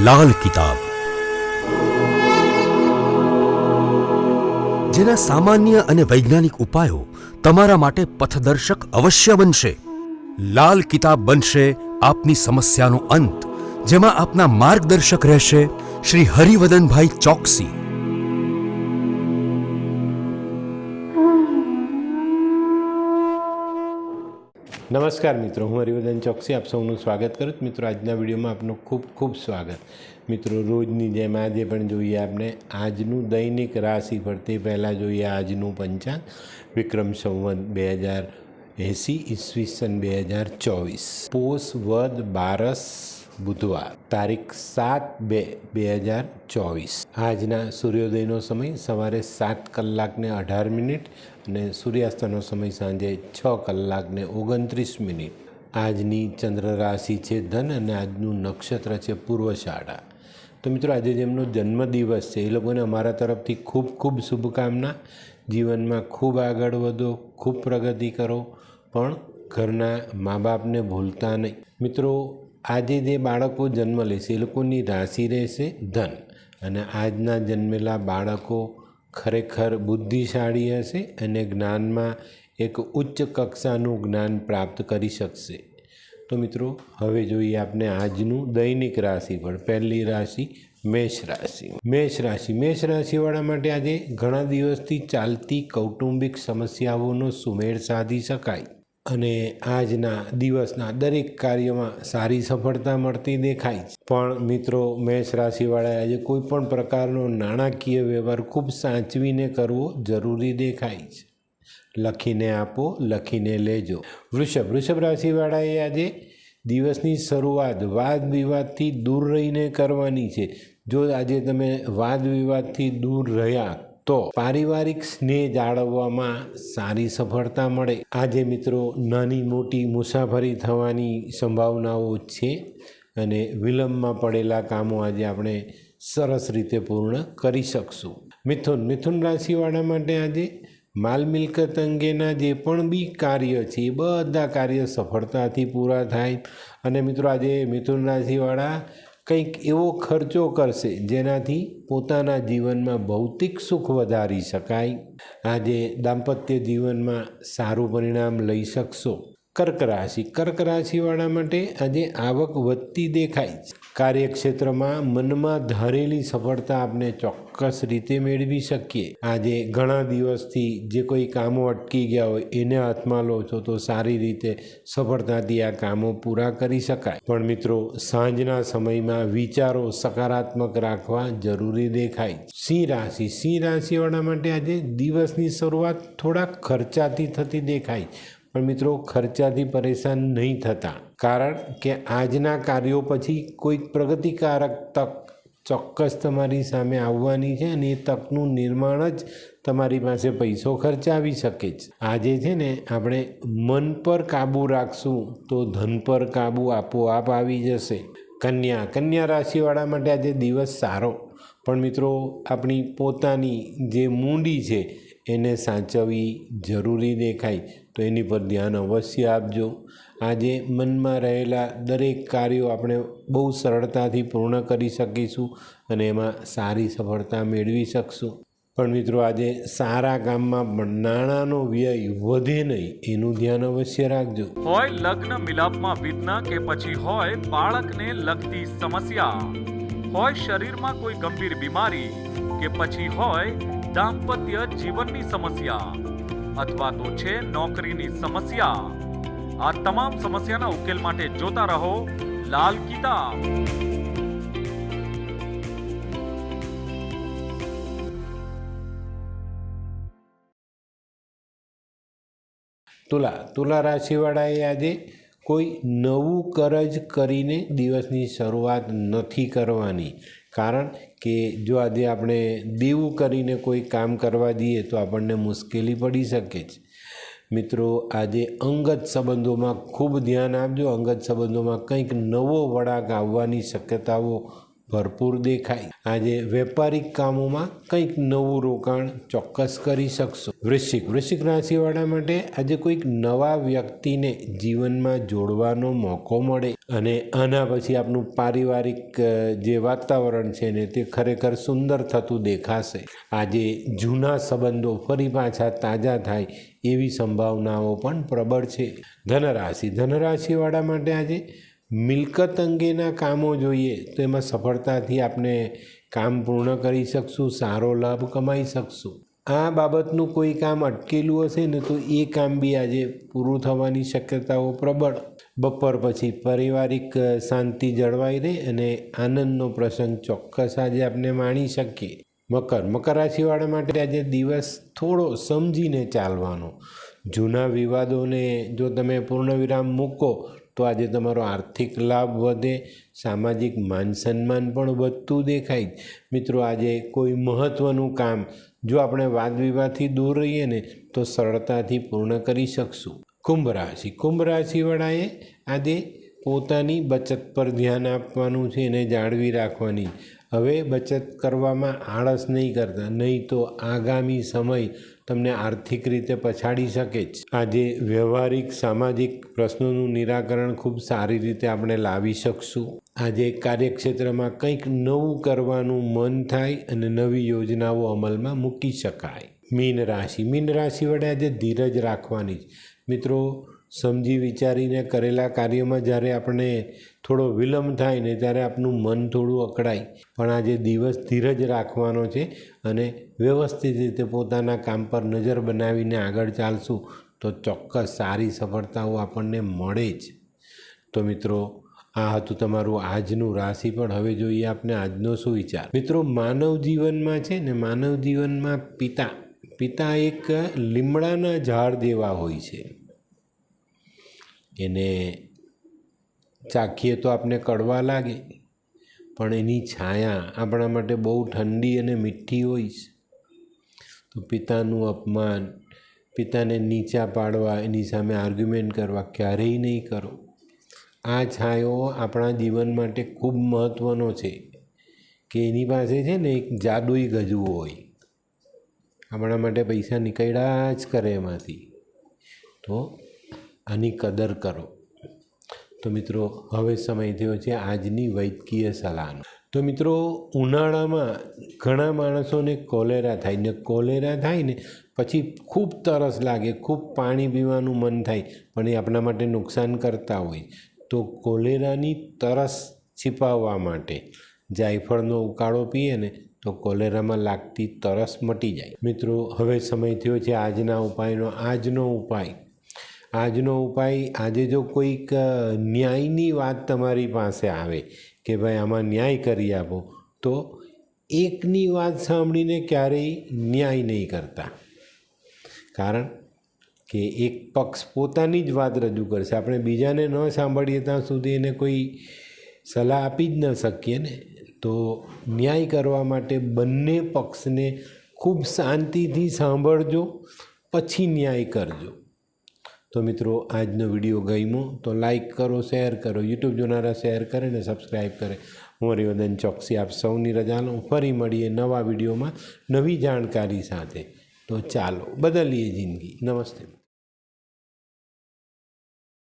લાલ કિતાબ, જેના સામાન્ય અને વૈજ્ઞાનિક ઉપાયો તમારા માટે પથદર્શક અવશ્ય બનશે. લાલ કિતાબ બનશે આપની સમસ્યાનો અંત, જેમાં આપના માર્ગદર્શક રહેશે શ્રી હરિવદનભાઈ ચોકસી. નમસ્કાર મિત્રો, હું હરિવદન ચોકસી આપ સૌનું સ્વાગત કરું. મિત્રો, આજના વિડીયોમાં આપનું ખૂબ ખૂબ સ્વાગત. મિત્રો, રોજની જેમ આજે પણ જોઈએ આપણે આજનું દૈનિક રાશિફળ. તે પહેલાં જોઈએ આજનું પંચાંગ. વિક્રમ સંવત 2080 ઈસવીસન 2024, પોષ વદ 12 બુધવાર, તારીખ 7/2/2024. આજના સૂર્યોદયનો સમય સવારે 7:18 અને સૂર્યાસ્તનો સમય સાંજે 6:29. આજની ચંદ્ર રાશિ છે ધન અને આજનું નક્ષત્ર છે પૂર્વષાઢા. તો મિત્રો, આજે જેમનો જન્મદિવસ છે એ લોકોને અમારા તરફથી ખૂબ ખૂબ શુભકામના. જીવનમાં ખૂબ આગળ વધો, ખૂબ પ્રગતિ કરો, પણ ઘરના મા બાપને ભૂલતા નહીં. મિત્રો, આજે જે બાળકો જન્મ લેશે એ લોકોની રાશિ રહેશે ધન, અને આજના જન્મેલા બાળકો ખરેખર બુદ્ધિશાળી હશે અને જ્ઞાનમાં એક ઉચ્ચ કક્ષાનું જ્ઞાન પ્રાપ્ત કરી શકશે. તો મિત્રો, હવે જોઈએ આપણે આજનું દૈનિક રાશિફળ. પહેલી રાશિ મેષ રાશિ. મેષ રાશિવાળા માટે આજે ઘણા દિવસથી ચાલતી કૌટુંબિક સમસ્યાઓનો સુમેળ સાધી શકાય અને આજના દિવસના દરેક કાર્યમાં સારી સફળતા મળતી દેખાય છે. પણ મિત્રો, મેષ રાશિવાળાએ આજે કોઈ પણ પ્રકારનો નાણાકીય વ્યવહાર ખૂબ સાચવીને કરવો જરૂરી દેખાય છે. લખીને આપો, લખીને લેજો. વૃષભ રાશિવાળાએ આજે દિવસની શરૂઆત વાદ વિવાદથી દૂર રહીને કરવાની છે. જો આજે તમે વાદ વિવાદથી દૂર રહ્યા તો પારિવારિક સ્નેહ જાળવવામાં સારી સફળતા મળે. આજે મિત્રો, નાની મોટી મુસાફરી થવાની સંભાવનાઓ છે અને વિલંબમાં પડેલા કામો આજે આપણે સરસ રીતે પૂર્ણ કરી શકશું. મિથુન રાશિવાળા માટે આજે માલ મિલકત અંગેના જે પણ બી કાર્ય છે એ બધા કાર્ય સફળતાથી પૂરા થાય. અને મિત્રો, આજે મિથુન રાશિવાળા કંઈક એવો ખર્ચો કરશે જેનાથી પોતાના જીવનમાં ભૌતિક સુખ વધારી શકાય. આજે દાંપત્ય જીવનમાં સારું પરિણામ લઈ શકશો. કર્ક રાશિવાળા માટે આજે આવક વધતી દેખાય છે. કાર્યક્ષેત્રમાં મનમાં ધારેલી સફળતા આપણે ચોક્કસ રીતે મેળવી શકીએ. આજે ઘણા દિવસથી જે કોઈ કામો અટકી ગયા હોય એને હાથમાં લો છો તો સારી રીતે સફળતાથી આ કામો પૂરા કરી શકાય. પણ મિત્રો, સાંજના સમયમાં વિચારો સકારાત્મક રાખવા જરૂરી દેખાય. સિંહ રાશિવાળા માટે આજે દિવસની શરૂઆત થોડા ખર્ચાથી થતી દેખાય. પણ મિત્રો, ખર્ચાથી પરેશાન નહીં થતા, કારણ કે આજના કાર્યો પછી કોઈક પ્રગતિકારક તક ચોક્કસ તમારી સામે આવવાની છે અને એ તકનું નિર્માણ જ તમારી પાસે પૈસો ખર્ચાવી શકે છે. આજે છે ને, આપણે મન પર કાબૂ રાખશું તો ધન પર કાબૂ આપોઆપ આવી જશે. કન્યા રાશિવાળા માટે આજે દિવસ સારો, પણ મિત્રો, આપણી પોતાની જે મૂડી છે એને સાચવવી જરૂરી દેખાય, તો એની પર ધ્યાન અવશ્ય આપજો. આજે મનમાં રહેલા દરેક કાર્યો આપણે બહુ સરળતાથી પૂર્ણ કરી શકીશું અને એમાં સારી સફળતા મેળવી શકશું. પણ મિત્રો, આજે સારા કામમાં પણ નાણાંનો વ્યય વધે નહીં એનું ધ્યાન અવશ્ય રાખજો. હોય લગ્ન મિલાપમાં વિઘ્ન કે પછી હોય બાળકને લગતી સમસ્યા, હોય શરીરમાં કોઈ ગંભીર બીમારી કે પછી હોય દાંપત્ય જીવનની સમસ્યા અથવા તો છે નોકરીની સમસ્યા, આ તમામ સમસ્યાના ઉકેલ માટે જોતા રહો લાલ કિતાબ. તુલા રાશિવાળાએ આજે કોઈ નવું કરજ કરીને દિવસની શરૂઆત નથી કરવાની, કારણ કે જો આજે આપણે દેવું કરીને કોઈ કામ કરવા જઈએ તો આપણને મુશ્કેલી પડી શકે છે. મિત્રો, આજે અંગત સંબંધોમાં ખૂબ ધ્યાન આપજો. અંગત સંબંધોમાં કંઈક નવો વળાંક આવવાની શક્યતાઓ ભરપૂર દેખાય. આજે વેપારિક કામોમાં કંઈક નવું રોકાણ ચોક્કસ કરી શકશો. વૃશ્ચિક રાશિવાળા માટે આજે કોઈક નવા વ્યક્તિને જીવનમાં જોડવાનો મોકો મળે અને આના પછી આપનું પારિવારિક જે વાતાવરણ છે ને તે ખરેખર સુંદર થતું દેખાશે. આજે જૂના સંબંધો ફરી પાછા તાજા થાય એવી સંભાવનાઓ પણ પ્રબળ છે. ધનરાશિવાળા માટે આજે મિલકત અંગેના કામો જોઈએ તો એમાં સફળતાથી આપણે કામ પૂર્ણ કરી શકશું, સારો લાભ કમાઈ શકશું. આ બાબતનું કોઈ કામ અટકેલું હશે ને તો એ કામ બી આજે પૂરું થવાની શક્યતાઓ પ્રબળ. બપોર પછી પારિવારિક શાંતિ જળવાઈ રહે અને આનંદનો પ્રસંગ ચોક્કસ આજે આપણે માણી શકીએ. મકર રાશિવાળા માટે આજે દિવસ થોડો સમજીને ચાલવાનો. જૂના વિવાદોને જો તમે પૂર્ણવિરામ મૂકો તો આજે તમારો આર્થિક લાભ વધે, સામાજિક માન સન્માન પણ વધતું દેખાય. મિત્રો આજે કોઈ મહત્ત્વનું કામ જો આપણે વાદ વિવાદથી દૂર રહીએ ને તો સરળતાથી પૂર્ણ કરી શકશું. કુંભ રાશિવાળાએ આજે પોતાની બચત પર ધ્યાન આપવાનું છે અને જાળવી રાખવાની. હવે બચત કરવામાં આળસ નહીં કરતા, નહીં તો આગામી સમય તમને આર્થિક રીતે પછાડી શકે જ. આજે વ્યવહારિક સામાજિક પ્રશ્નોનું નિરાકરણ ખૂબ સારી રીતે આપણે લાવી શકશું. આજે કાર્યક્ષેત્રમાં કંઈક નવું કરવાનું મન થાય અને નવી યોજનાઓ અમલમાં મૂકી શકાય. મીન રાશિ વડે આજે ધીરજ રાખવાની. મિત્રો સમજી વિચારીને કરેલા કાર્યમાં જ્યારે આપણે થોડો વિલંબ થાય ને ત્યારે આપનું મન થોડું અકળાય, પણ આજે દિવસ ધીરજ રાખવાનો છે અને વ્યવસ્થિત રીતે પોતાના કામ પર નજર બનાવીને આગળ ચાલશું તો ચોક્કસ સારી સફળતાઓ આપણને મળે જ. તો મિત્રો આ હતું તમારું આજનું રાશિ. પણ હવે જોઈએ આપણે આજનો શું વિચાર. મિત્રો માનવ જીવનમાં છે ને, માનવ જીવનમાં પિતા એક લીમડાના ઝાડ જેવા હોય છે. એને ચાખીએ તો આપણે કડવા લાગે, પણ એની છાયા આપણા માટે બહુ ઠંડી અને મીઠી હોય છે. તો પિતાનું અપમાન, પિતાને નીચા પાડવા, એની સામે આર્ગ્યુમેન્ટ કરવા ક્યારેય નહીં કરો. આ છાયો આપણા જીવન માટે ખૂબ મહત્ત્વનો છે કે એની પાસે છે ને એક જાદુઈ ગજવું હોય, આપણા માટે પૈસા નીકળ્યા જ કરે એમાંથી. તો આની કદર કરો. તો મિત્રો હવે સમય થયો છે આજની વૈદ્યકીય સલાહનો. તો મિત્રો ઉનાળામાં ઘણા માણસોને કોલેરા થાય ને, કોલેરા થાય ને પછી ખૂબ તરસ લાગે, ખૂબ પાણી પીવાનું મન થાય, પણ એ આપણા માટે નુકસાન કરતા હોય. તો કોલેરાની તરસ छिपाववा माटे जायफळનો ઉકાળો पीए ने तो कोलेरामां लागती तरस मटी जाए। मित्रों हवे समय थयो छे आजना उपायनो। आजनो उपाय आजे जो कोईक न्यायनी वात तमारी पासे आवे कि भाई आमां न्याय करी आपो तो एकनी वात सांभळीने क्यारेय न्याय नहीं करता, कारण कि एक पक्ष पोतानी ज वात रजू करशे, आपणे बीजाने न सांभळीए त्यां सुधी एने कोई सलाह आपी ज न शकीए ने। तो न्याय करवा माटे बंने पक्षने खूब शांतिथी सांभळजो पछी न्याय करजो। तो मित्रों आजनो विडियो गम्यो तो लाइक करो, शेर करो, यूट्यूब जोनारा शेर करे ने सब्सक्राइब करे। हूँ हरिवर्धन चौकसी आप सौनी रजा लूँ। फरी मळीए नवा विडियो में नवी जानकारी साथे। तो चालो बदलीए जिंदगी। नमस्ते।